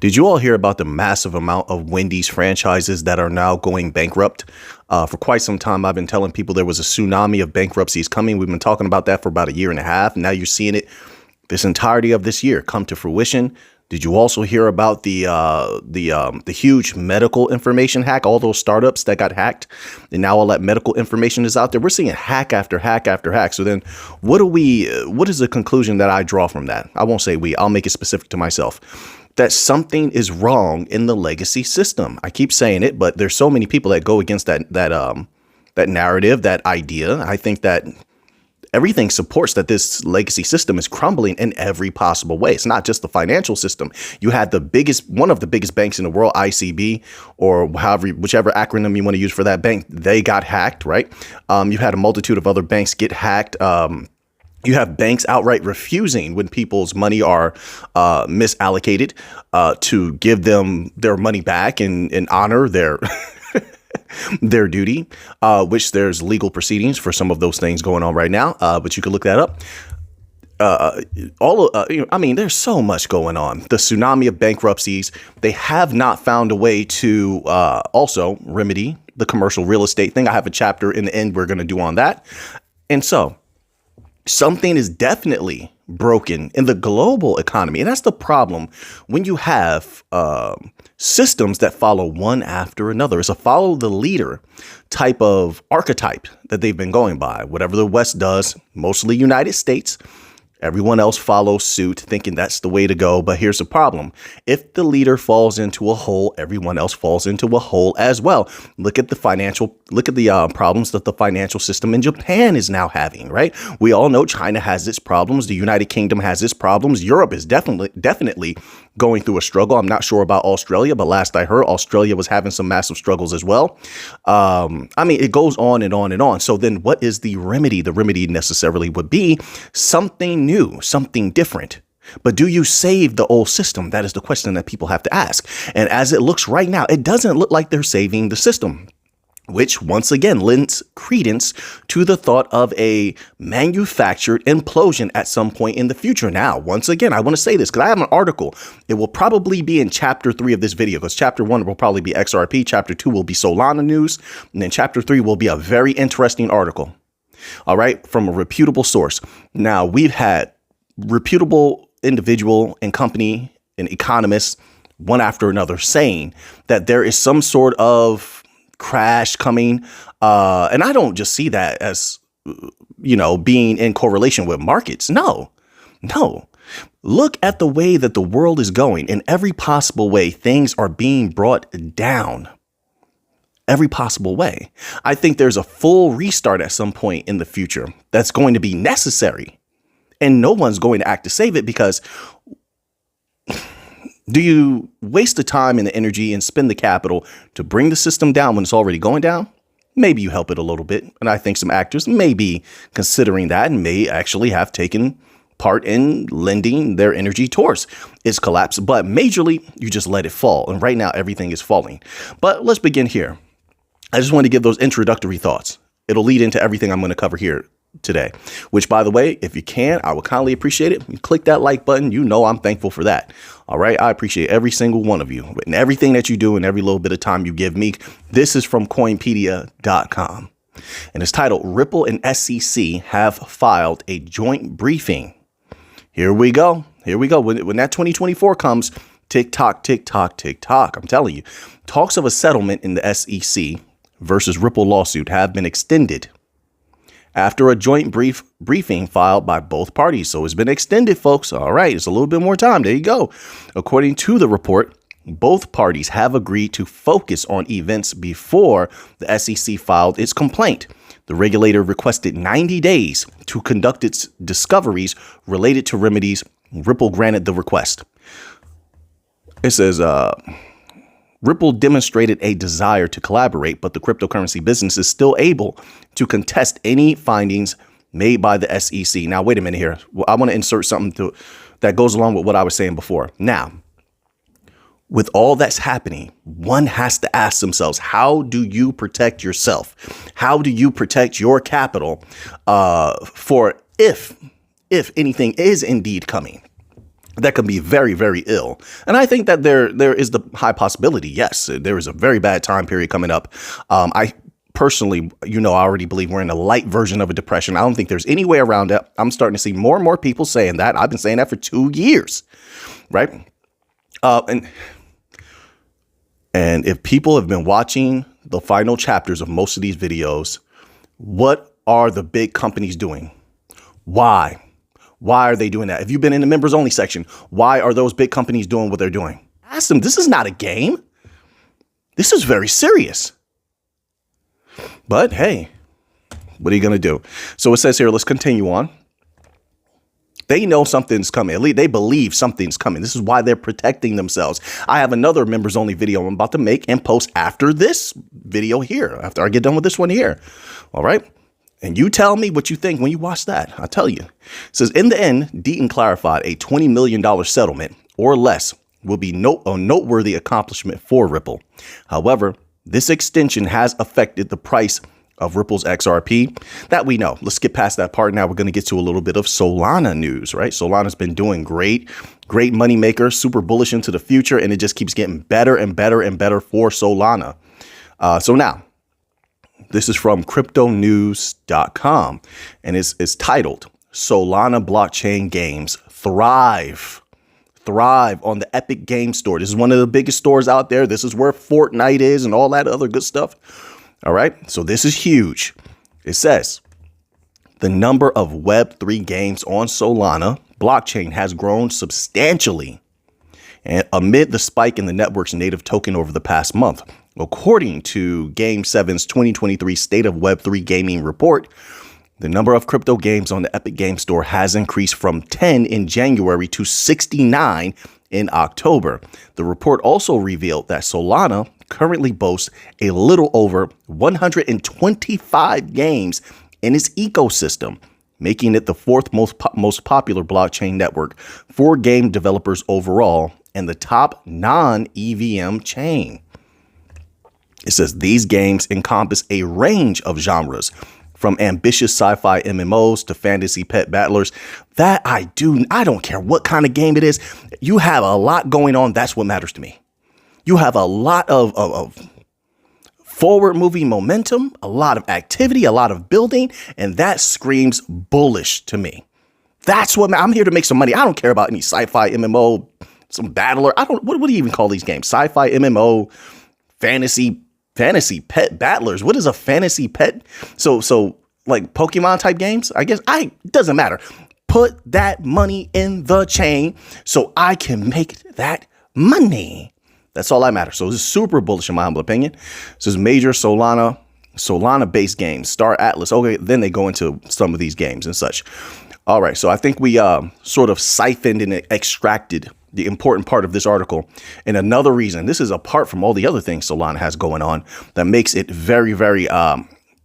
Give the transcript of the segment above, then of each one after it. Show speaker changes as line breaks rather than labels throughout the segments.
Did you all hear about the massive amount of Wendy's franchises that are now going bankrupt? For quite some time, I've been telling people there was a tsunami of bankruptcies coming. We've been talking about that for about a year and a half. Now you're seeing it this entirety of this year come to fruition. Did you also hear about the huge medical information hack? All those startups that got hacked, and now all that medical information is out there. We're seeing hack after hack after hack. So then, what is the conclusion that I draw from that? I won't say we. I'll make it specific to myself. That something is wrong in the legacy system. I keep saying it, but there's so many people that go against that narrative, that idea. I think that everything supports that this legacy system is crumbling in every possible way. It's not just the financial system. You had one of the biggest banks in the world, ICB, or whichever acronym you want to use for that bank, they got hacked, right? You had a multitude of other banks get hacked. You have banks outright refusing when people's money are misallocated to give them their money back and honor their their duty, which there's legal proceedings for some of those things going on right now. But you can look that up. There's so much going on. The tsunami of bankruptcies. They have not found a way to also remedy the commercial real estate thing. I have a chapter in the end we're going to do on that. And so something is definitely broken in the global economy. And that's the problem when you have systems that follow one after another. It's a follow the leader type of archetype that they've been going by. Whatever the West does, mostly United States, everyone else follows suit, thinking that's the way to go. But here's the problem. If the leader falls into a hole, everyone else falls into a hole as well. Look at the problems that the financial system in Japan is now having, right? We all know China has its problems. The United Kingdom has its problems. Europe is definitely going through a struggle. I'm not sure about Australia, but last I heard, Australia was having some massive struggles as well. It goes on and on and on. So then what is the remedy? The remedy necessarily would be something new, something different. But do you save the old system? That is the question that people have to ask. And as it looks right now, it doesn't look like they're saving the system, which once again lends credence to the thought of a manufactured implosion at some point in the future. Now, once again, I want to say this because I have an article. It will probably be in chapter 3 of this video because chapter 1 will probably be XRP. Chapter 2 will be Solana news. And then chapter 3 will be a very interesting article. All right. From a reputable source. Now, we've had reputable individual and company and economists, one after another, saying that there is some sort of crash coming. And I don't just see that as, being in correlation with markets. No. Look at the way that the world is going. In every possible way, things are being brought down. Every possible way. I think there's a full restart at some point in the future that's going to be necessary. And no one's going to act to save it because do you waste the time and the energy and spend the capital to bring the system down when it's already going down? Maybe you help it a little bit. And I think some actors may be considering that and may actually have taken part in lending their energy towards its collapse. But majorly, you just let it fall. And right now, everything is falling. But let's begin here. I just want to give those introductory thoughts. It'll lead into everything I'm going to cover here today, which, by the way, if you can, I would kindly appreciate it. You click that like button. I'm thankful for that. All right. I appreciate every single one of you and everything that you do and every little bit of time you give me. This is from Coinpedia.com and it's titled Ripple and SEC have filed a joint briefing. Here we go. When that 2024 comes, tick tock, tick tock, tick tock. I'm telling you, talks of a settlement in the SEC versus Ripple lawsuit have been extended after a joint briefing filed by both parties. So it's been extended, folks. All right. It's a little bit more time. There you go. According to the report, both parties have agreed to focus on events before the SEC filed its complaint. The regulator requested 90 days to conduct its discoveries related to remedies. Ripple granted the request. It says, Ripple demonstrated a desire to collaborate, but the cryptocurrency business is still able to contest any findings made by the SEC. Now, wait a minute here. I want to insert something that goes along with what I was saying before. Now, with all that's happening, one has to ask themselves, how do you protect yourself? How do you protect your capital for if anything is indeed coming? that can be very, very ill. And I think that there is the high possibility. Yes, there is a very bad time period coming up. I personally, I already believe we're in a light version of a depression. I don't think there's any way around it. I'm starting to see more and more people saying that. I've been saying that for 2 years, right? And if people have been watching the final chapters of most of these videos, what are the big companies doing? Why? Why are they doing that? If you've been in the members only section, why are those big companies doing what they're doing? Ask them. This is not a game. This is very serious. But hey, what are you going to do? So it says here, let's continue on. They know something's coming. At least they believe something's coming. This is why they're protecting themselves. I have another members only video I'm about to make and post after this video here, after I get done with this one here. All right. And you tell me what you think when you watch that. I'll tell you. It says, in the end, Deaton clarified a $20 million settlement or less will be a noteworthy accomplishment for Ripple. However, this extension has affected the price of Ripple's XRP. That we know. Let's get past that part. Now we're going to get to a little bit of Solana news, right? Solana's been doing great money maker, super bullish into the future, and it just keeps getting better and better and better for Solana. So now, this is from cryptonews.com, and it's titled Solana Blockchain Games Thrive on the Epic Game Store. This is one of the biggest stores out there. This is where Fortnite is and all that other good stuff. All right. So this is huge. It says the number of Web3 games on Solana blockchain has grown substantially and amid the spike in the network's native token over the past month. According to Game 7's 2023 State of Web3 Gaming report, the number of crypto games on the Epic Game Store has increased from 10 in January to 69 in October. The report also revealed that Solana currently boasts a little over 125 games in its ecosystem, making it the fourth most popular blockchain network for game developers overall and the top non-EVM chain. It says these games encompass a range of genres, from ambitious sci-fi MMOs to fantasy pet battlers. That I don't care what kind of game it is. You have a lot going on. That's what matters to me. You have a lot of forward moving momentum, a lot of activity, a lot of building, and that screams bullish to me. That's what I'm here to make some money. I don't care about any sci-fi MMO, some battler. What do you even call these games? Sci-fi MMO, fantasy pet battlers. What is a fantasy pet? So like Pokemon type games, I guess. It doesn't matter. Put that money in the chain so I can make that money. That's all that matters. So this is super bullish in my humble opinion. This is major Solana based games, Star Atlas. Okay, then they go into some of these games and such. All right. So I think we sort of siphoned and extracted the important part of this article. And another reason, this is apart from all the other things Solana has going on that makes it very, very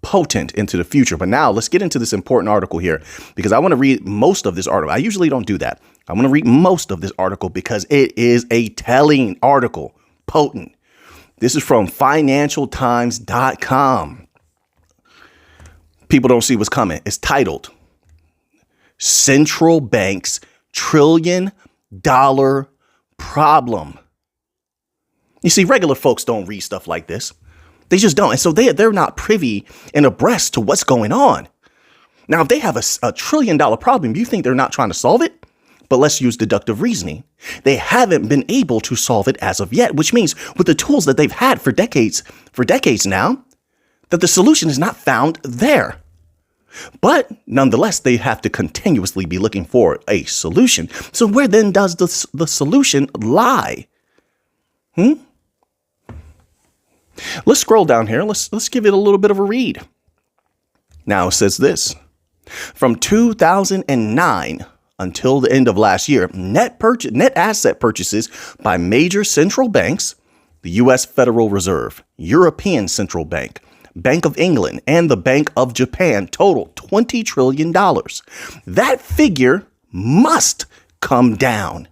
potent into the future. But now let's get into this important article here, because I want to read most of this article. I usually don't do that. I want to read most of this article because it is a telling article, potent. This is from financialtimes.com. People don't see what's coming. It's titled Central Bank's $1 trillion problem. You see, regular folks don't read stuff like this. They just don't. And so they're not privy and abreast to what's going on. Now, if they have a $1 trillion problem, you think they're not trying to solve it? But let's use deductive reasoning. They haven't been able to solve it as of yet, which means with the tools that they've had for decades now, that the solution is not found there. But nonetheless, they have to continuously be looking for a solution. So where then does the solution lie? Let's scroll down here. Let's give it a little bit of a read. Now it says this. From 2009 until the end of last year, net asset purchases by major central banks, the U.S. Federal Reserve, European Central Bank, Bank of England, and the Bank of Japan total $20 trillion. That figure must come down.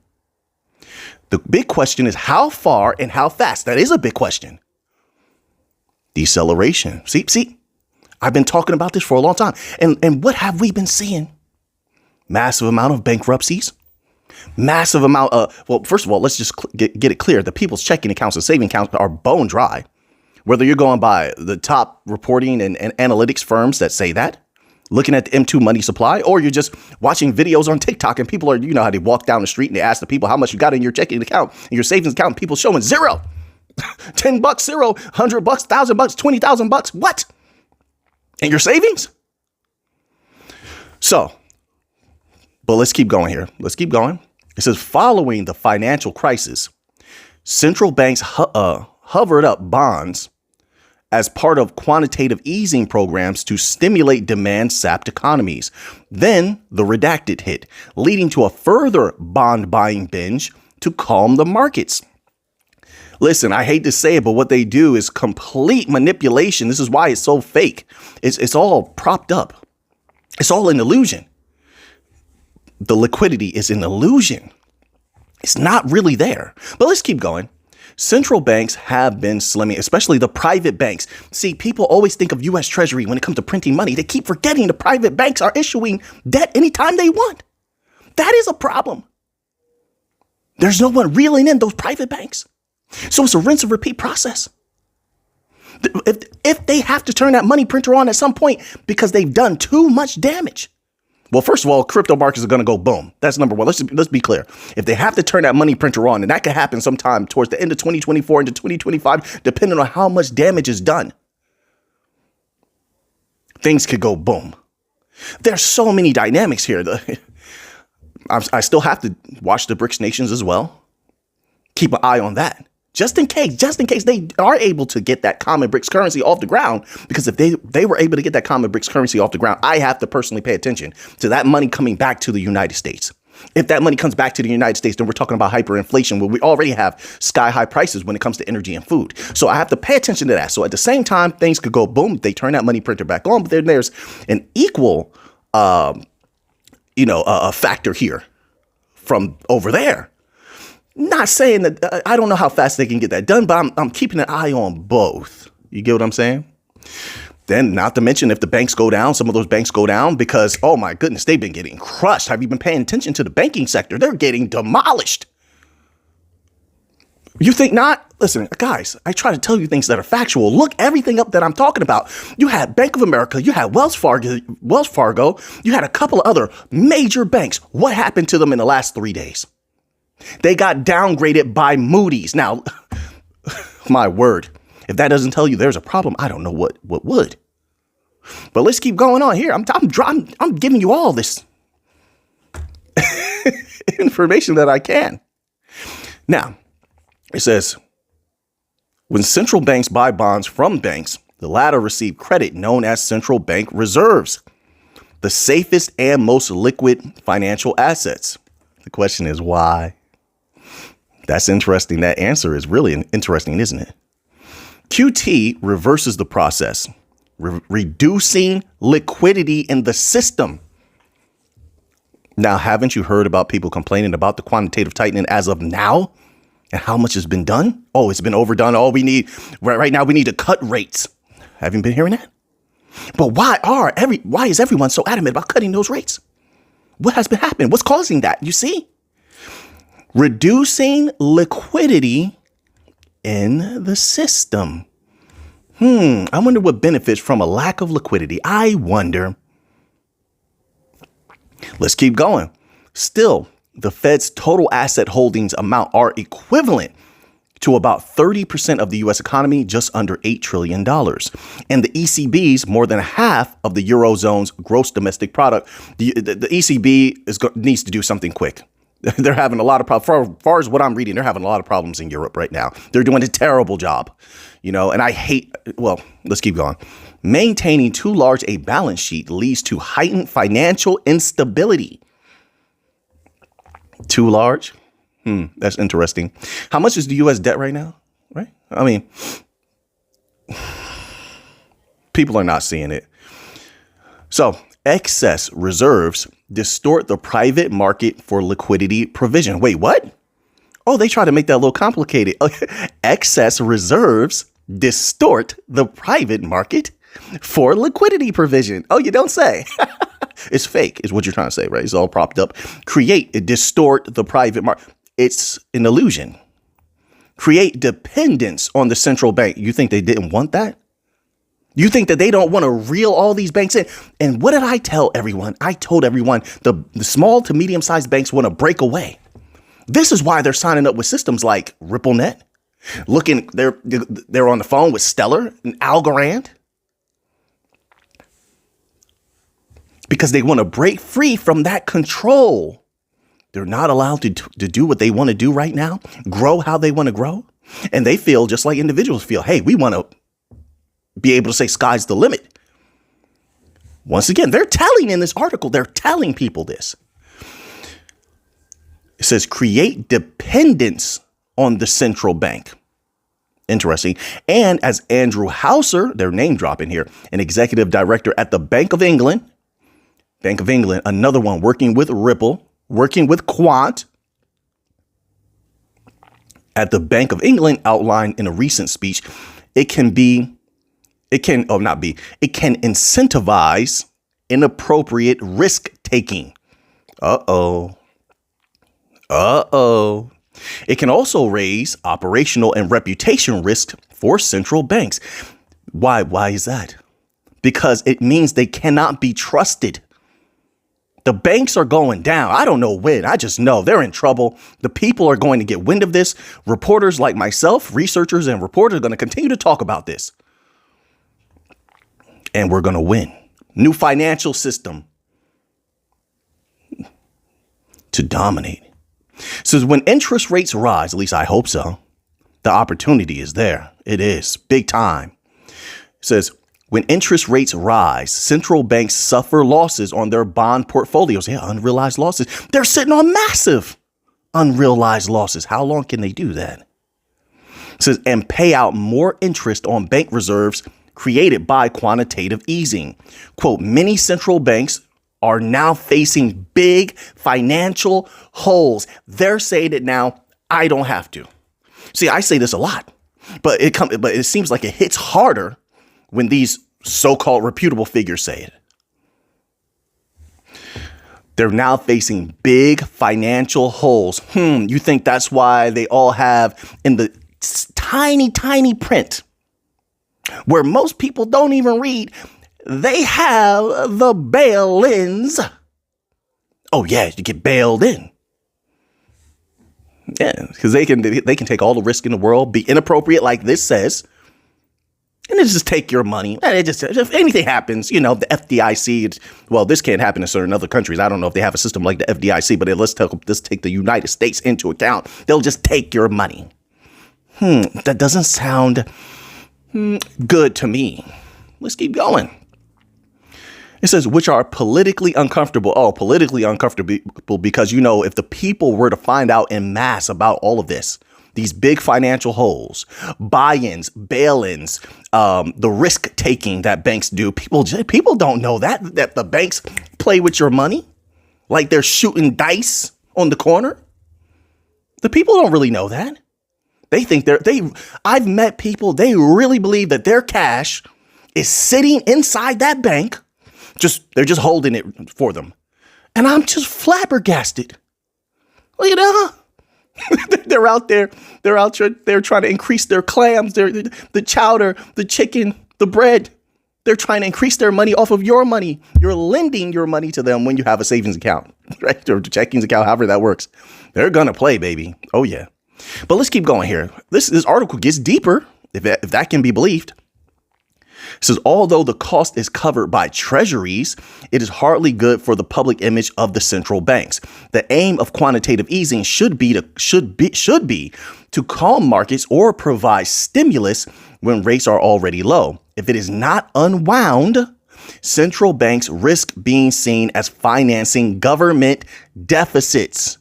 The big question is how far and how fast. That is a big question. Deceleration. See, I've been talking about this for a long time. And what have we been seeing? Massive amount of bankruptcies, Massive amount of, well, first of all, let's just get it clear. The people's checking accounts and saving accounts are bone dry. Whether you're going by the top reporting and analytics firms that say that, looking at the M2 money supply, or you're just watching videos on TikTok and people are, you know how they walk down the street and they ask the people how much you got in your checking account and your savings account, and people showing zero, $10, zero, $100, $1,000, $20,000. What? And your savings? So, but let's keep going here. Let's keep going. It says, following the financial crisis, central banks hovered up bonds as part of quantitative easing programs to stimulate demand-sapped economies. Then the redacted hit, leading to a further bond buying binge to calm the markets. Listen, I hate to say it, but what they do is complete manipulation. This is why it's so fake. It's all propped up. It's all an illusion. The liquidity is an illusion. It's not really there. But let's keep going. Central banks have been slimming, especially the private banks. See, people always think of U.S. Treasury when it comes to printing money. They keep forgetting the private banks are issuing debt anytime they want. That is a problem. There's no one reeling in those private banks. So it's a rinse and repeat process. If they have to turn that money printer on at some point because they've done too much damage. Well, first of all, crypto markets are going to go boom. That's number one. Let's be clear. If they have to turn that money printer on, and that could happen sometime towards the end of 2024 into 2025, depending on how much damage is done, things could go boom. There's so many dynamics here. I still have to watch the BRICS nations as well. Keep an eye on that. Just in case they are able to get that common BRICS currency off the ground, because if they were able to get that common BRICS currency off the ground, I have to personally pay attention to that money coming back to the United States. If that money comes back to the United States, then we're talking about hyperinflation, where we already have sky high prices when it comes to energy and food. So I have to pay attention to that. So at the same time, things could go boom. They turn that money printer back on, but then there's an equal, a factor here from over there. Not saying that I don't know how fast they can get that done, but I'm keeping an eye on both. You get what I'm saying? Then not to mention if the banks go down, some of those banks go down because, oh my goodness, they've been getting crushed. Have you been paying attention to the banking sector? They're getting demolished. You think not? Listen, guys, I try to tell you things that are factual. Look everything up that I'm talking about. You had Bank of America, you had Wells Fargo, you had a couple of other major banks. What happened to them in the last 3 days? They got downgraded by Moody's. Now, my word, if that doesn't tell you there's a problem, I don't know what would. But let's keep going on here. I'm giving you all this information that I can. Now, it says, when central banks buy bonds from banks, the latter receive credit known as central bank reserves, the safest and most liquid financial assets. The question is why? That's interesting. That answer is really interesting, isn't it? QT reverses the process, reducing liquidity in the system. Now, haven't you heard about people complaining about the quantitative tightening as of now and how much has been done? Oh, it's been overdone. Oh, we need right now. We need to cut rates. Haven't you been hearing that? But why is everyone so adamant about cutting those rates? What has been happening? What's causing that? You see? Reducing liquidity in the system. I wonder what benefits from a lack of liquidity. I wonder. Let's keep going. Still, the Fed's total asset holdings amount are equivalent to about 30% of the U.S. economy, just under $8 trillion. And the ECB's more than half of the Eurozone's gross domestic product. The ECB needs to do something quick. They're having a lot of problems. As far as what I'm reading, they're having a lot of problems in Europe right now. They're doing a terrible job, and I hate, let's keep going. Maintaining too large a balance sheet leads to heightened financial instability. Too large? That's interesting. How much is the U.S. debt right now? Right? I mean, people are not seeing it. So excess reserves distort the private market for liquidity provision. Wait, what? Oh, they try to make that a little complicated. Excess reserves distort the private market for liquidity provision. Oh, you don't say. It's fake, is what you're trying to say, right? It's all propped up. Create, distort the private market. It's an illusion. Create dependence on the central bank. You think they didn't want that? You think that they don't want to reel all these banks in? And what did I tell everyone? I told everyone the small to medium-sized banks want to break away. This is why they're signing up with systems like RippleNet. They're on the phone with Stellar and Algorand. Because they want to break free from that control. They're not allowed to do what they want to do right now, grow how they want to grow. And they feel just like individuals feel, hey, we want to be able to say sky's the limit. Once again, they're telling in this article, they're telling people this. It says create dependence on the central bank. Interesting. And as Andrew Hauser, their name dropping here, an executive director at the Bank of England, another one working with Ripple, working with Quant at the Bank of England, outlined in a recent speech, it can incentivize inappropriate risk taking. It can also raise operational and reputation risk for central banks. Why is that? Because it means they cannot be trusted. The banks are going down. I don't know when. I just know they're in trouble. The people are going to get wind of this. Reporters like myself, researchers and reporters are going to continue to talk about this. And we're going to win. New financial system to dominate. So when interest rates rise, at least I hope so, the opportunity is there. It is big time. It says, when interest rates rise, central banks suffer losses on their bond portfolios. Yeah, unrealized losses. They're sitting on massive unrealized losses. How long can they do that? It says, and pay out more interest on bank reserves created by quantitative easing. Quote, many central banks are now facing big financial holes. They're saying it now. I don't have to. See, I say this a lot, but it seems like it hits harder when these so-called reputable figures say it. They're now facing big financial holes. You think that's why they all have in the tiny, tiny print where most people don't even read, they have the bail-ins. Oh yeah, you get bailed in. Yeah, because they can take all the risk in the world, be inappropriate like this says, and just take your money. And if anything happens, the FDIC, well, this can't happen in certain other countries. I don't know if they have a system like the FDIC, but let's take the United States into account. They'll just take your money. That doesn't sound good to me. Let's keep going. It says, which are politically uncomfortable. Oh, politically uncomfortable because, if the people were to find out en masse about all of this, these big financial holes, buy-ins, bail-ins, the risk taking that banks do. People don't know that the banks play with your money like they're shooting dice on the corner. The people don't really know that. They think I've met people, they really believe that their cash is sitting inside that bank. They're just holding it for them. And I'm just flabbergasted. They're out there. They're trying to increase their clams, the chowder, the chicken, the bread. They're trying to increase their money off of your money. You're lending your money to them when you have a savings account, right? Or checking account, however that works. They're going to play, baby. Oh, yeah. But let's keep going here. This article gets deeper, if that can be believed. It says, although the cost is covered by treasuries, it is hardly good for the public image of the central banks. The aim of quantitative easing should be to calm markets or provide stimulus when rates are already low. If it is not unwound, central banks risk being seen as financing government deficits.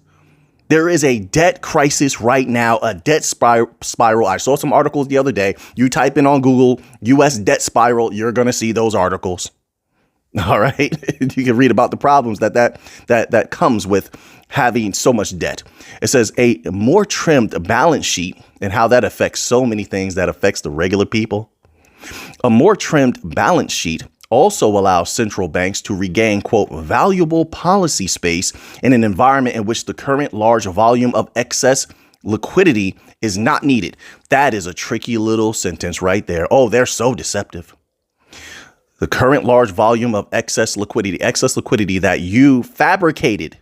There is a debt crisis right now, a debt spiral. I saw some articles the other day. You type in on Google, U.S. debt spiral, you're going to see those articles. All right. You can read about the problems that comes with having so much debt. It says a more trimmed balance sheet and how that affects so many things that affects the regular people. A more trimmed balance sheet also allows central banks to regain, quote, valuable policy space in an environment in which the current large volume of excess liquidity is not needed. That is a tricky little sentence right there. Oh, they're so deceptive. The current large volume of excess liquidity that you fabricated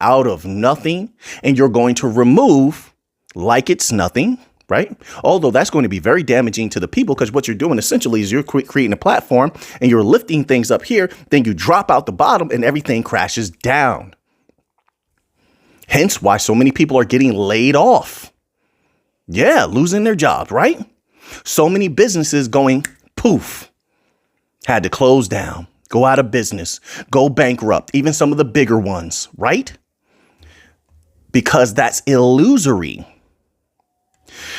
out of nothing and you're going to remove like it's nothing. Right. Although that's going to be very damaging to the people, because what you're doing essentially is you're creating a platform and you're lifting things up here. Then you drop out the bottom and everything crashes down. Hence why so many people are getting laid off. Yeah, losing their jobs. Right. So many businesses going poof, had to close down, go out of business, go bankrupt, even some of the bigger ones. Right. Because that's illusory.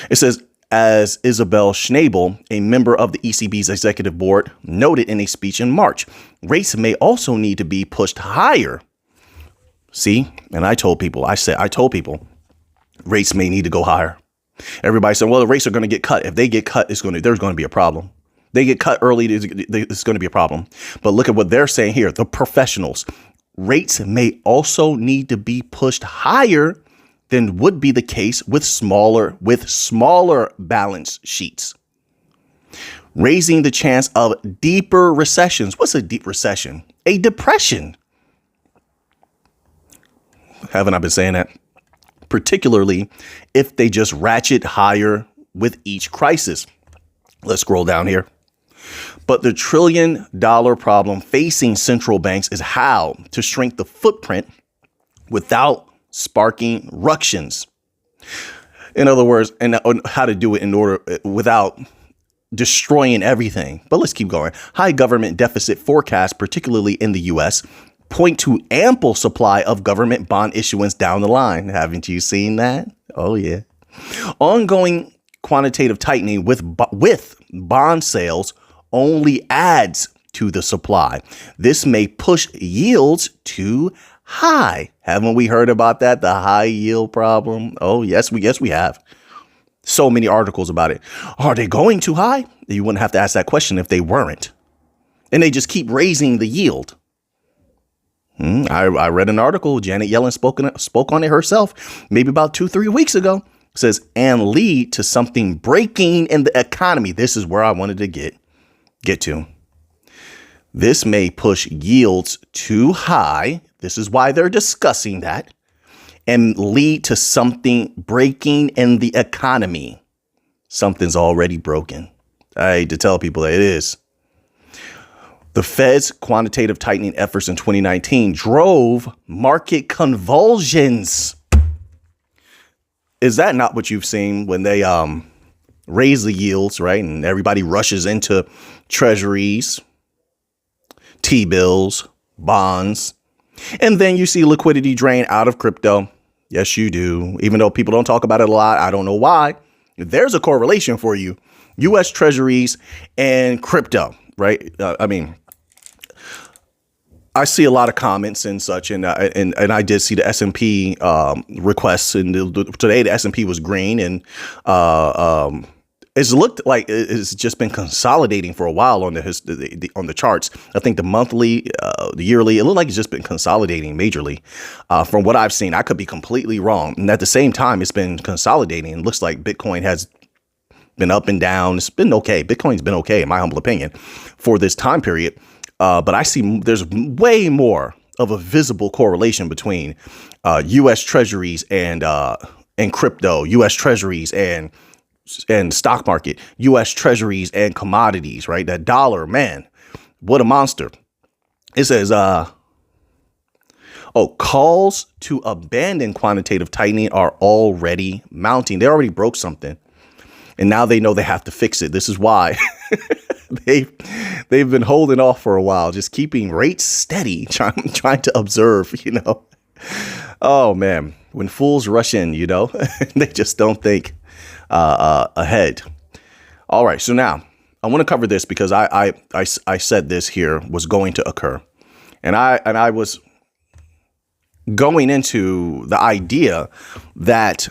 It says, as Isabel Schnabel, a member of the ECB's executive board, noted in a speech in March, rates may also need to be pushed higher. See, and I told people, rates may need to go higher. Everybody said, well, the rates are going to get cut. If they get cut, there's going to be a problem. They get cut early, it's going to be a problem. But look at what they're saying here. The professionals, rates may also need to be pushed higher than would be the case with smaller balance sheets, raising the chance of deeper recessions. What's a deep recession? A depression. Haven't I been saying that? Particularly if they just ratchet higher with each crisis. Let's scroll down here. But the $1 trillion problem facing central banks is how to shrink the footprint without sparking ructions. In other words, and how to do it in order without destroying everything. But let's keep going. High government deficit forecasts, particularly in the U.S., point to ample supply of government bond issuance down the line. Haven't you seen that? Oh, yeah. Ongoing quantitative tightening with bond sales only adds to the supply. This may push yields too high. Haven't we heard about that? The high yield problem. Oh, yes, we have. So many articles about it. Are they going too high? You wouldn't have to ask that question if they weren't. And they just keep raising the yield. I read an article. Janet Yellen spoke on it herself, maybe about 2-3 weeks ago. It says, and lead to something breaking in the economy. This is where I wanted to get to. This may push yields too high. This is why they're discussing that, and lead to something breaking in the economy. Something's already broken. I hate to tell people that it is. The Fed's quantitative tightening efforts in 2019 drove market convulsions. Is that not what you've seen when they raise the yields, right? And everybody rushes into treasuries, T-bills, bonds. And then you see liquidity drain out of crypto. Yes, you do. Even though people don't talk about it a lot. I don't know why. There's a correlation for you. U.S. treasuries and crypto, right? I see a lot of comments and such, and I did see the S&P requests, and today the S&P was green, and it's looked like it's just been consolidating for a while on the charts. I think the monthly, the yearly, it looked like it's just been consolidating majorly. From what I've seen, I could be completely wrong, and at the same time, it's been consolidating. It looks like Bitcoin has been up and down. It's been okay. Bitcoin's been okay, in my humble opinion, for this time period. But I see there's way more of a visible correlation between U.S. treasuries and crypto, U.S. treasuries and stock market, U.S. treasuries and commodities, right? That dollar, man, what a monster. It says, calls to abandon quantitative tightening are already mounting. They already broke something, and now they know they have to fix it. This is why they've been holding off for a while, just keeping rates steady, trying to observe, Oh, man, when fools rush in, they just don't think ahead. All right. So now I want to cover this because I said this here was going to occur. And I was going into the idea that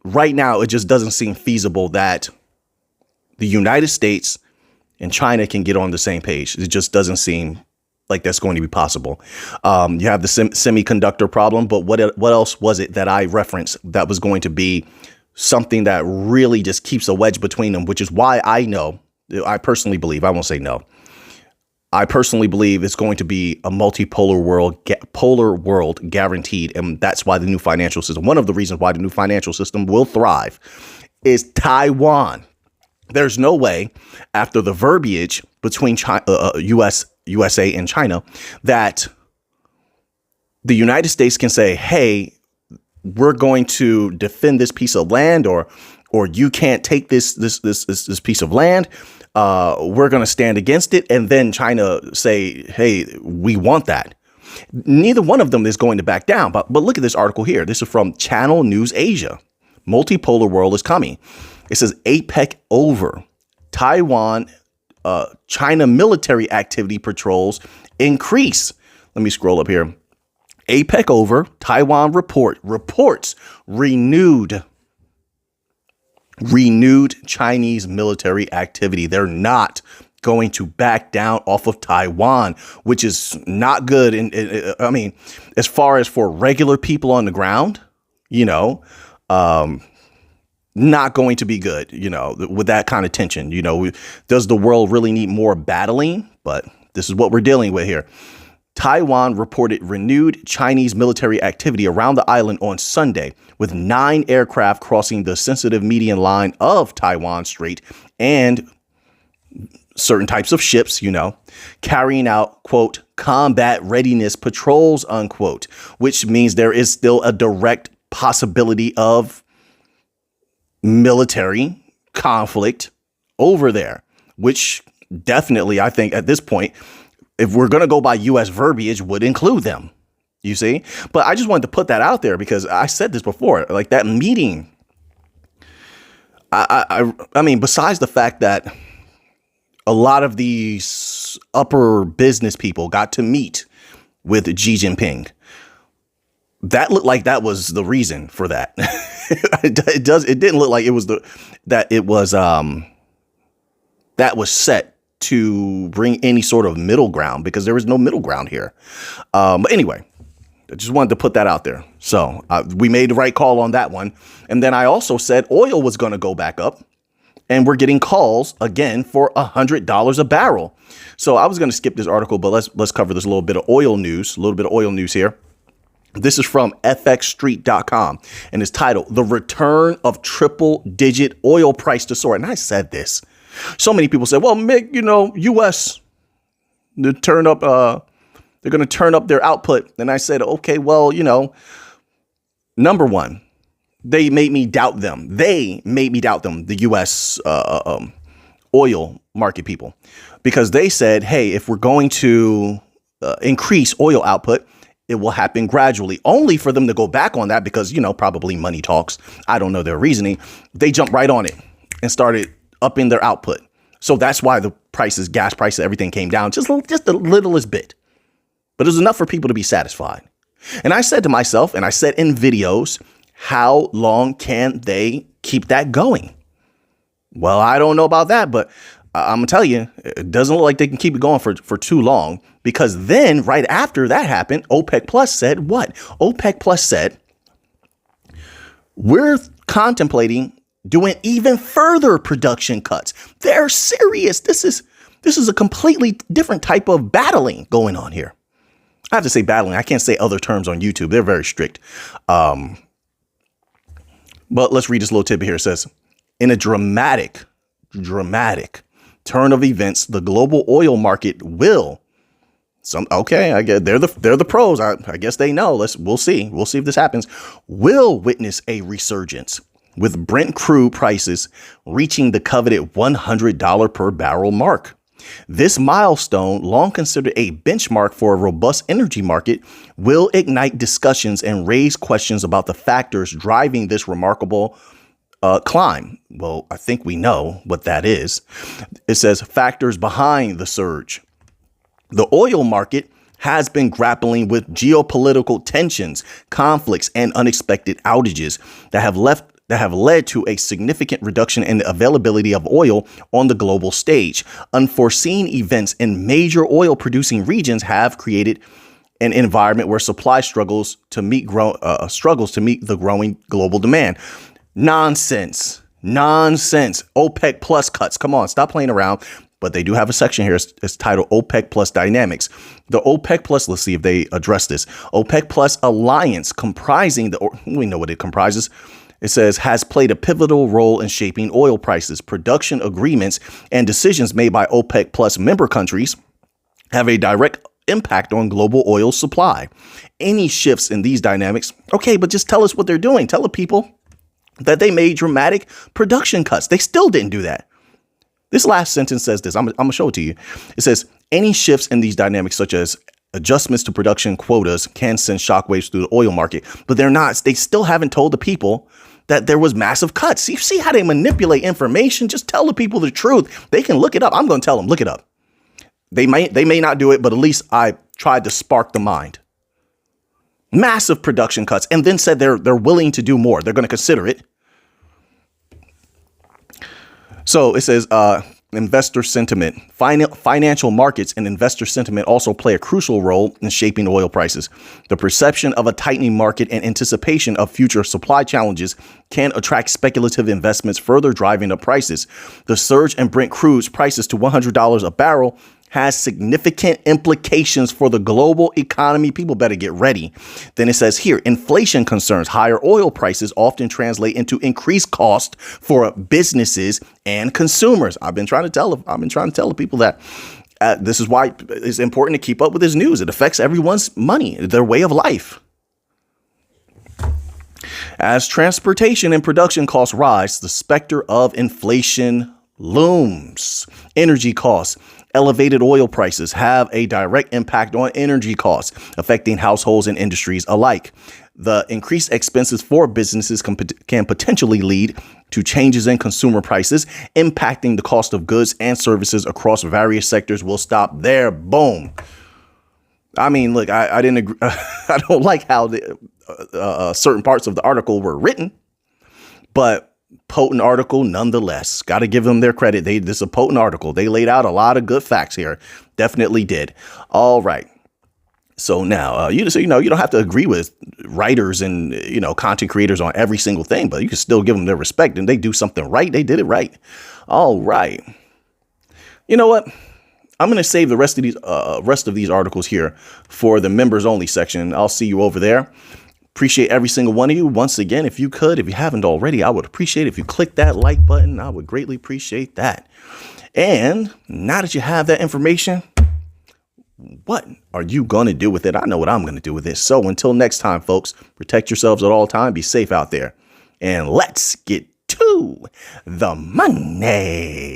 right now it just doesn't seem feasible that the United States and China can get on the same page. It just doesn't seem like that's going to be possible. You have the semiconductor problem, but what else was it that I referenced that was going to be something that really just keeps a wedge between them, which is why I personally believe, I won't say no, I personally believe it's going to be a multipolar world guaranteed. And that's why the new financial system, one of the reasons why the new financial system will thrive is Taiwan. There's no way after the verbiage between USA and China that the United States can say, hey, we're going to defend this piece of land, or you can't take this piece of land. We're going to stand against it. And then China say, hey, we want that. Neither one of them is going to back down. But look at this article here. This is from Channel News Asia. Multipolar world is coming. It says APEC over. Taiwan, China military activity patrols increase. Let me scroll up here. APEC over. Taiwan reports renewed Chinese military activity. They're not going to back down off of Taiwan, which is not good. And I mean, as far as for regular people on the ground, not going to be good, with that kind of tension. Does the world really need more battling? But this is what we're dealing with here. Taiwan reported renewed Chinese military activity around the island on Sunday, with 9 aircraft crossing the sensitive median line of Taiwan Strait and certain types of ships, carrying out, quote, combat readiness patrols, unquote, which means there is still a direct possibility of military conflict over there, which definitely, I think at this point, if we're going to go by U.S. verbiage, would include them, you see. But I just wanted to put that out there because I said this before, like that meeting. I mean, besides the fact that a lot of these upper business people got to meet with Xi Jinping, that looked like that was the reason for that. It didn't look like it was that was set to bring any sort of middle ground, because there is no middle ground here. But anyway, I just wanted to put that out there. So we made the right call on that one. And then I also said oil was going to go back up, and we're getting calls again for $100 a barrel. So I was going to skip this article, but let's cover this little bit of oil news here. This is from fxstreet.com, and it's titled "The Return of Triple-Digit Oil Price to Soar." And I said this. So many people said, well, Mick, U.S. they're going to turn up their output. And I said, okay, well, number one, they made me doubt them. The U.S. Oil market people, because they said, hey, if we're going to increase oil output, it will happen gradually, only for them to go back on that because, probably money talks. I don't know their reasoning. They jumped right on it and started upping their output. So that's why the gas prices, everything came down just the littlest bit. But it was enough for people to be satisfied. And I said to myself, and I said in videos, how long can they keep that going? Well, I don't know about that, but I'm going to tell you, it doesn't look like they can keep it going for too long, because then right after that happened, OPEC Plus said what? OPEC Plus said, we're contemplating doing even further production cuts. They're serious. This is a completely different type of battling going on here. I have to say battling. I can't say other terms on YouTube. They're very strict. But let's read this little tidbit here. It says, in a dramatic turn of events, the global oil market will I guess they're the pros. I guess they know. We'll see. We'll see if this happens. Will witness a resurgence, with Brent crude prices reaching the coveted $100 per barrel mark. This milestone, long considered a benchmark for a robust energy market, will ignite discussions and raise questions about the factors driving this remarkable climb. Well, I think we know what that is. It says factors behind the surge. The oil market has been grappling with geopolitical tensions, conflicts, and unexpected outages that have left that have led to a significant reduction in the availability of oil on the global stage. Unforeseen events in major oil producing regions have created an environment where supply struggles to meet the growing global demand. Nonsense. OPEC plus cuts. Come on, stop playing around. But they do have a section here. It's titled OPEC plus dynamics. The OPEC plus, let's see if they address this. OPEC plus alliance comprising we know what it comprises. It says has played a pivotal role in shaping oil prices. Production agreements and decisions made by OPEC plus member countries have a direct impact on global oil supply. Any shifts in these dynamics. Okay, but just tell us what they're doing. Tell the people that they made dramatic production cuts. They still didn't do that. This last sentence says this. I'm going to show it to you. It says any shifts in these dynamics, such as adjustments to production quotas, can send shockwaves through the oil market, but they're not. They still haven't told the people that there was massive cuts. You see how they manipulate information? Just tell the people the truth. They can look it up. I'm going to tell them, look it up. They may not do it, but at least I tried to spark the mind. Massive production cuts, and then said they're willing to do more. They're going to consider it. So it says investor sentiment, financial markets and investor sentiment also play a crucial role in shaping oil prices. The perception of a tightening market and anticipation of future supply challenges can attract speculative investments, further driving up prices. The surge in Brent crude's prices to $100 a barrel has significant implications for the global economy. People better get ready. Then it says here, inflation concerns. Higher oil prices often translate into increased cost for businesses and consumers. I've been trying to tell the people that this is why it's important to keep up with this news. It affects everyone's money, their way of life. As transportation and production costs rise, the specter of inflation looms. Energy costs. Elevated oil prices have a direct impact on energy costs, affecting households and industries alike. The increased expenses for businesses can potentially lead to changes in consumer prices, impacting the cost of goods and services across various sectors. We'll stop there. Boom. I mean, look, I didn't agree. I don't like how certain parts of the article were written, but potent article nonetheless. Got to give them their credit. This is a potent article. They laid out a lot of good facts here. Definitely did. All right. So now you don't have to agree with writers and, content creators on every single thing, but you can still give them their respect, and they do something right. They did it right. All right. You know what? I'm going to save the rest of these articles here for the members only section. I'll see you over there. Appreciate every single one of you. Once again, if you haven't already, I would appreciate it if you click that like button. I would greatly appreciate that. And now that you have that information, what are you going to do with it? I know what I'm going to do with it. So until next time, folks, protect yourselves at all times. Be safe out there. And let's get to the money.